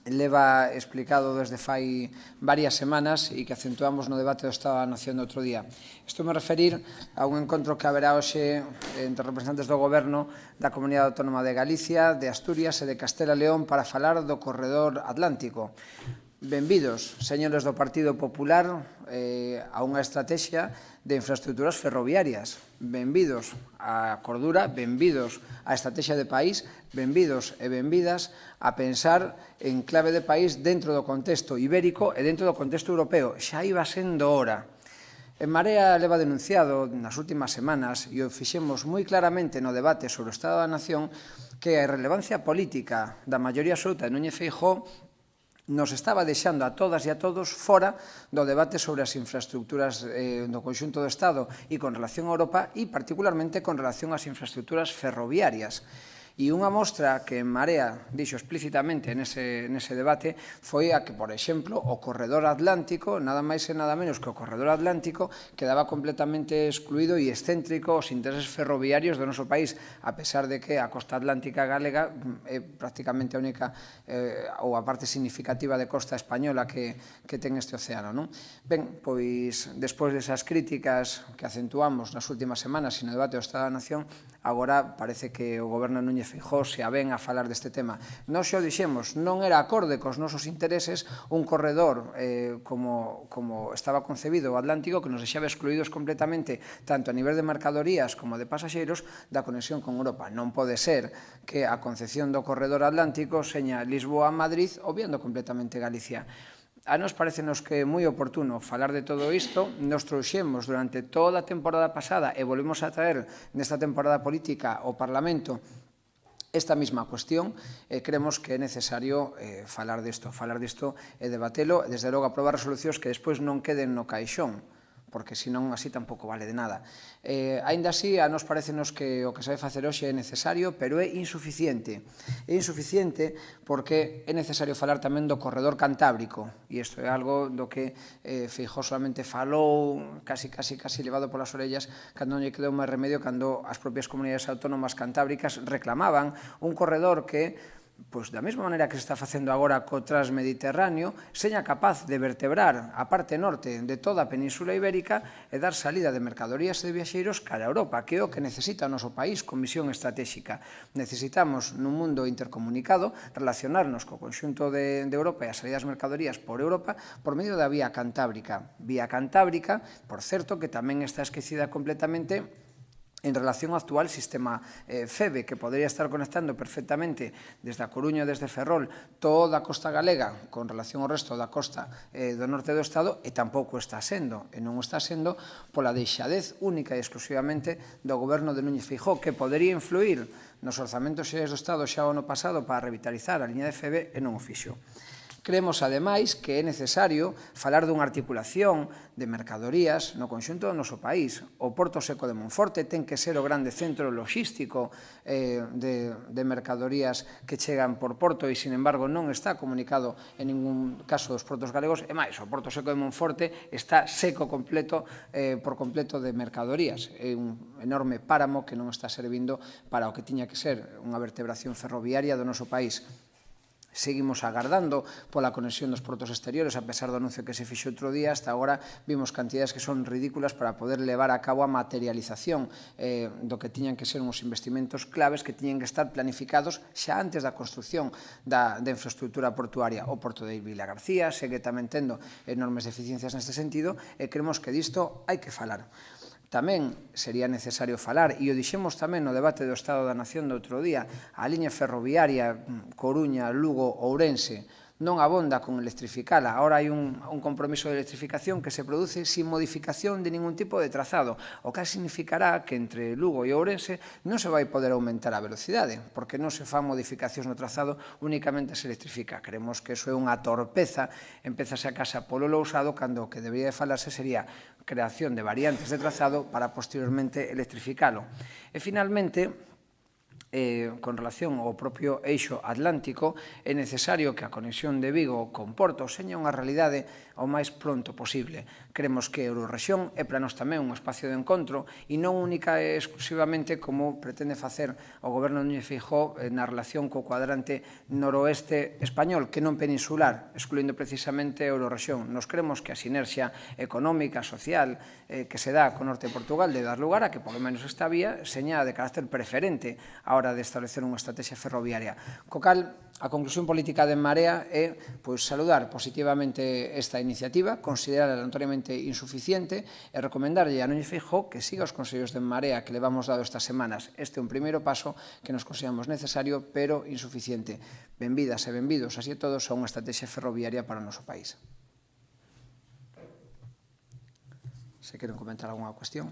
leva explicado desde fai varias semanas e que acentuamos no debate do Estado da Nación do outro día. Estou me referir a un encontro que haberá hoxe entre representantes do Goberno da Comunidade Autónoma de Galicia, de Asturias e de Castela e León para falar do corredor atlántico. Benvidos, señores do Partido Popular, a unha estrategia de infraestructuras ferroviarias. Benvidos á cordura, benvidos á estrategia de país, benvidos e benvidas a pensar en clave de país dentro do contexto ibérico e dentro do contexto europeo. Xa iba sendo hora. En Marea leva denunciado nas últimas semanas, e o fixemos moi claramente no debate sobre o Estado da Nación, que a irrelevancia política da maioría absoluta de Núñez Feijóo nos estaba deixando a todas e a todos fora do debate sobre as infraestructuras do conxunto do Estado e con relación a Europa e particularmente con relación ás infraestructuras ferroviarias. E unha mostra que en Marea dixo explícitamente nese debate foi a que, por exemplo, o corredor atlántico, nada máis e nada menos que o corredor atlántico, quedaba completamente excluído e excéntrico os intereses ferroviarios do noso país, a pesar de que a costa atlántica galega é prácticamente a única ou a parte significativa de costa española que ten este océano. Ben, pois, despois desas críticas que acentuamos nas últimas semanas e no debate do Estado da Nación, agora parece que o Goberno Núñez Feijóo se avén a falar deste tema. Nós xa o dixemos, non era acorde cos nosos intereses un corredor como estaba concebido o Atlántico, que nos deixaba excluídos completamente tanto a nivel de mercadorías como de pasaxeiros da conexión con Europa. Non pode ser que a concepción do corredor Atlántico seña Lisboa-Madrid obviando completamente Galicia. A nos parecenos que é moi oportuno falar de todo isto. Nos trouxemos durante toda a temporada pasada e volvemos a traer nesta temporada política ao Parlamento esta mesma cuestión. Creemos que é necesario falar disto e debatelo, e desde logo aprobar resolucións que despois non queden no caixón, porque senón así tampouco vale de nada. Aínda así, a nos parecenos que o que se vai facer hoxe é necesario, pero é insuficiente. É insuficiente porque é necesario falar tamén do corredor cantábrico, e isto é algo do que Feijóo solamente falou casi levado polas orellas, cando non lle quedou máis remedio, cando as propias comunidades autónomas cantábricas reclamaban un corredor que, pois da mesma maneira que se está facendo agora co Transmediterráneo, seña capaz de vertebrar a parte norte de toda a Península Ibérica e dar salida de mercadorías e de viaxeiros cara a Europa, que é o que necesita o noso país con visión estratégica. Necesitamos, nun mundo intercomunicado, relacionarnos co conxunto de Europa e a salida das mercadorías por Europa por medio da vía cantábrica. Vía cantábrica, por certo, que tamén está esquecida completamente en relación ao actual sistema FEBE, que podría estar conectando perfectamente desde a Coruña e desde Ferrol toda a costa galega con relación ao resto da costa do norte do Estado, e tampouco está sendo, e non está sendo pola deixadez única e exclusivamente do Goberno de Núñez Feijóo, que podería influir nos orzamentos xerais do Estado xa o ano pasado para revitalizar a liña de FEBE e non o fixo. Creemos, ademais, que é necesario falar dunha articulación de mercadorías no conxunto do noso país. O Porto Seco de Monforte ten que ser o grande centro logístico de mercadorías que chegan por Porto e, sin embargo, non está comunicado en ningún caso dos portos galegos. E máis, o Porto Seco de Monforte está seco por completo de mercadorías. É un enorme páramo que non está servindo para o que tiña que ser unha vertebración ferroviaria do noso país. Seguimos agardando pola conexión dos portos exteriores, a pesar do anuncio que se fixo outro día. Hasta agora vimos cantidades que son ridículas para poder levar a cabo a materialización do que tiñan que ser uns investimentos claves que tiñen que estar planificados xa antes da construción da infraestructura portuaria. O Porto de Vilagarcía segue tamén tendo enormes deficiencias neste sentido, e creemos que disto hai que falar. Tamén sería necesario falar, e o dixemos tamén no debate do Estado da Nación do outro día, a liña ferroviaria Coruña, Lugo, Ourense non abonda con electrificala. Ahora hai un compromiso de electrificación que se produce sin modificación de ningún tipo de trazado, o que significará que entre Lugo e Ourense non se vai poder aumentar a velocidade, porque non se fan modificacións no trazado, únicamente se electrifica. Creemos que iso é unha torpeza, empezase a casa polo lousado, cando o que debería de falarse sería creación de variantes de trazado para posteriormente electrificalo. E, finalmente, con relación ao propio eixo atlántico, é necesario que a conexión de Vigo con Porto seña unha realidade ao máis pronto posible. Cremos que a Eurorrexión é para nós tamén un espacio de encontro e non única e exclusivamente como pretende facer o goberno de Núñez Feijóo na relación co cuadrante noroeste español, que non peninsular, excluindo precisamente a Eurorrexión. Nos cremos que a sinerxia económica, social, que se dá co norte de Portugal de dar lugar a que, polo menos esta vía, seña de carácter preferente a hora de establecer unha estrategia ferroviaria. Co cal, a conclusión política de En Marea é saludar positivamente esta iniciativa, considerarla notoriamente insuficiente e recomendarlle a Núñez Feijóo que siga os consellos de En Marea que le vamos dado estas semanas. Este é un primeiro paso que nos consideramos necesario, pero insuficiente. Benvidas e benvidos, así e todos, a unha estrategia ferroviaria para o noso país. Se queren comentar algunha cuestión.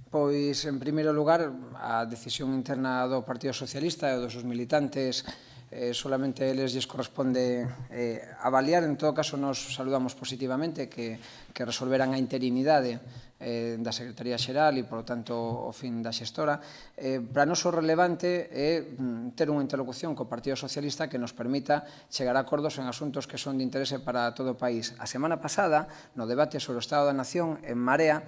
Pois, en primeiro lugar, a decisión interna do Partido Socialista e dos seus militantes solamente a eles lles corresponde avaliar. En todo caso, nos saludamos positivamente que resolveran a interinidade da Secretaría Xeral e, polo tanto, o fin da xestora. Para nós o relevante é ter unha interlocución co Partido Socialista que nos permita chegar a acordos en asuntos que son de interese para todo o país. A semana pasada, no debate sobre o Estado da Nación, En Marea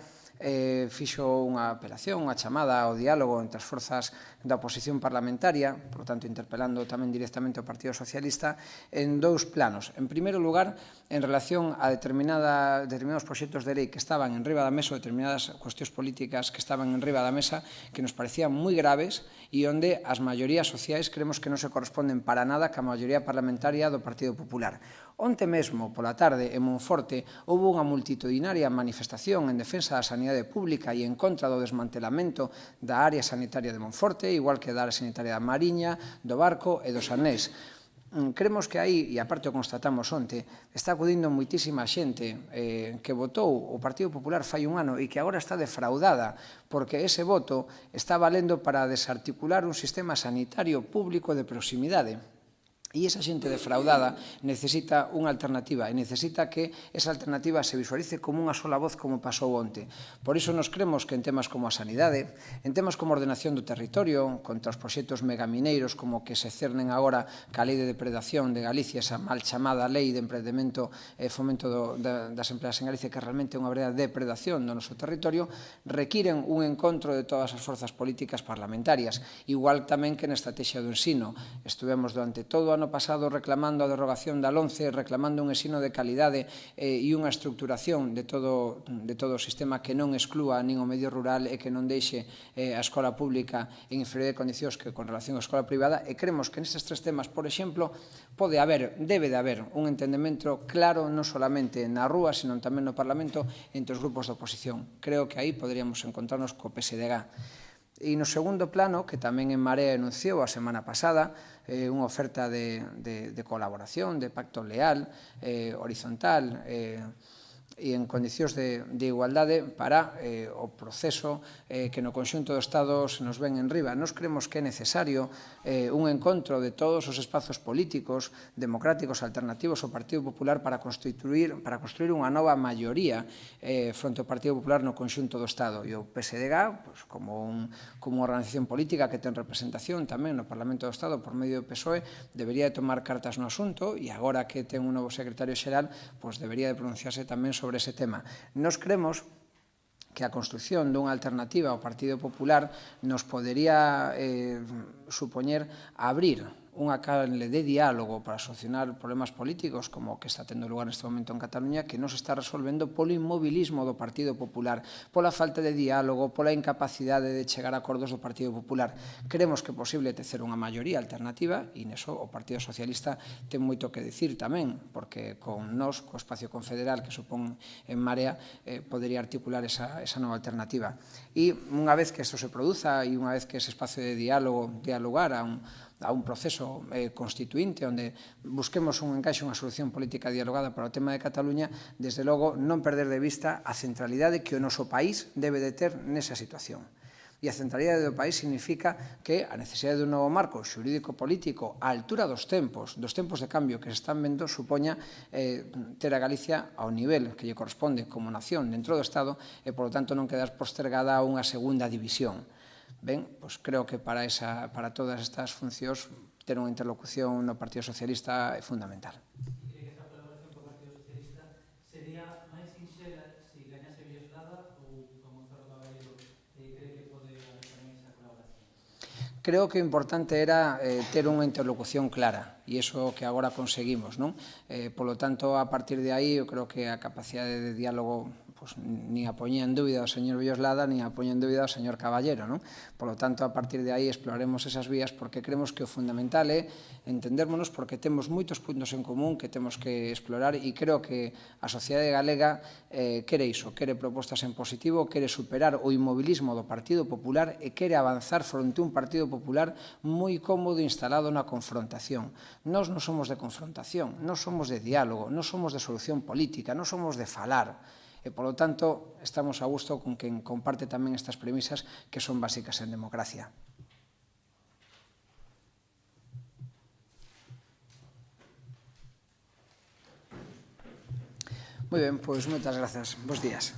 fixo unha apelación, unha chamada ao diálogo entre as forzas da oposición parlamentaria, por tanto, interpelando tamén directamente ao Partido Socialista, en dous planos. En primeiro lugar, en relación a determinados proxectos de lei que estaban en riba da mesa, ou determinadas cuestións políticas que estaban en riba da mesa, que nos parecían moi graves e onde as maiorías sociais creemos que non se corresponden para nada ca maioría parlamentaria do Partido Popular. Onte mesmo, pola tarde, en Monforte, houve unha multitudinaria manifestación en defensa da sanidade pública e en contra do desmantelamento da área sanitaria de Monforte, igual que da área sanitaria da Mariña, do Barco e do Sanés. Cremos que aí, e aparte o constatamos onte, está acudindo moitísima xente que votou o Partido Popular fai un ano e que agora está defraudada porque ese voto está valendo para desarticular un sistema sanitario público de proximidade. E esa xente defraudada necesita unha alternativa e necesita que esa alternativa se visualice como unha sola voz como pasou onte. Por iso nos cremos que en temas como a sanidade, en temas como a ordenación do territorio, contra os proxectos megamineiros como que se cernen agora ca lei de depredación de Galicia, esa mal chamada lei de emprendemento e fomento das empresas en Galicia, que realmente é unha verdadera depredación do noso territorio, requiren un encontro de todas as forzas políticas parlamentarias, igual tamén que na estrategia do ensino. Estuvemos durante todo o ano pasado reclamando a derogación da LOMCE, reclamando un ensino de calidade e unha estructuración de todo o sistema que non exclúa nin o medio rural e que non deixe a escola pública en inferioridade de condicións que con relación á escola privada, e cremos que nestes tres temas, por exemplo, debe de haber un entendemento claro non solamente na rúa, sino tamén no Parlamento entre os grupos da oposición. Creo que aí poderíamos encontrarnos co PSDG. E no segundo plano, que tamén En Marea anunciou a semana pasada, unha oferta de colaboración, de pacto leal, horizontal e en condicións de igualdade para o proceso que no conxunto do Estado se nos ven en riba. Nos creemos que é necesario un encontro de todos os espazos políticos, democráticos, alternativos ao Partido Popular para construir unha nova maioría fronte ao Partido Popular no conxunto do Estado. E o PSDG, como unha organización política que ten representación tamén no Parlamento do Estado por medio do PSOE, debería de tomar cartas no asunto e agora que ten un novo secretario xeral, debería de pronunciarse tamén sobre ese tema. Nos creemos que a construción dunha alternativa ao Partido Popular nos podería supoñer abrir unha canle de diálogo para solucionar problemas políticos como o que está tendo lugar neste momento en Cataluña, que non se está resolvendo polo inmobilismo do Partido Popular, pola falta de diálogo, pola incapacidade de chegar a acordos do Partido Popular. Creemos que é posible tecer unha maioría alternativa e neso o Partido Socialista ten moito que dicir tamén, porque con nós, co espacio confederal que supón En Marea, podería articular esa nova alternativa. E unha vez que isto se produza e unha vez que ese espacio de diálogo dea lugar a a un proceso constituinte onde busquemos un encaixe, unha solución política dialogada para o tema de Cataluña, desde logo non perder de vista a centralidade que o noso país debe de ter nesa situación. E a centralidade do país significa que a necesidade dun novo marco xurídico-político á altura dos tempos de cambio que se están vendo, supoña ter a Galicia ao nivel que lle corresponde como nación dentro do Estado e, polo tanto, non quedar postergada a unha segunda división. Ben, pois creo que para todas estas funcións ter unha interlocución no Partido Socialista é fundamental. Cree que esa colaboración co Partido Socialista sería máis sinxela se gañase Villoslada ou como Gonzalo Caballero cree que pode haber tamén esa colaboración? Creo que o importante era ter unha interlocución clara e iso que agora conseguimos, non? Polo tanto, a partir de aí, eu creo que a capacidade de diálogo ni a poñía en dúbida o señor Villoslada ni a poñía en dúbida o señor Caballero, non? Polo tanto, a partir de aí exploraremos esas vías porque creemos que o fundamental é entendérmonos porque temos moitos puntos en común que temos que explorar e creo que a sociedade galega quere iso, quere propostas en positivo, quere superar o inmobilismo do Partido Popular e quere avanzar fronte a un Partido Popular moi cómodo instalado na confrontación. Nós non somos de confrontación, nós somos de diálogo, nós somos de solución política, nós somos de falar. E, polo tanto, estamos a gusto con quen comparte tamén estas premisas que son básicas en democracia. Moi ben, pois moitas grazas. Bos días.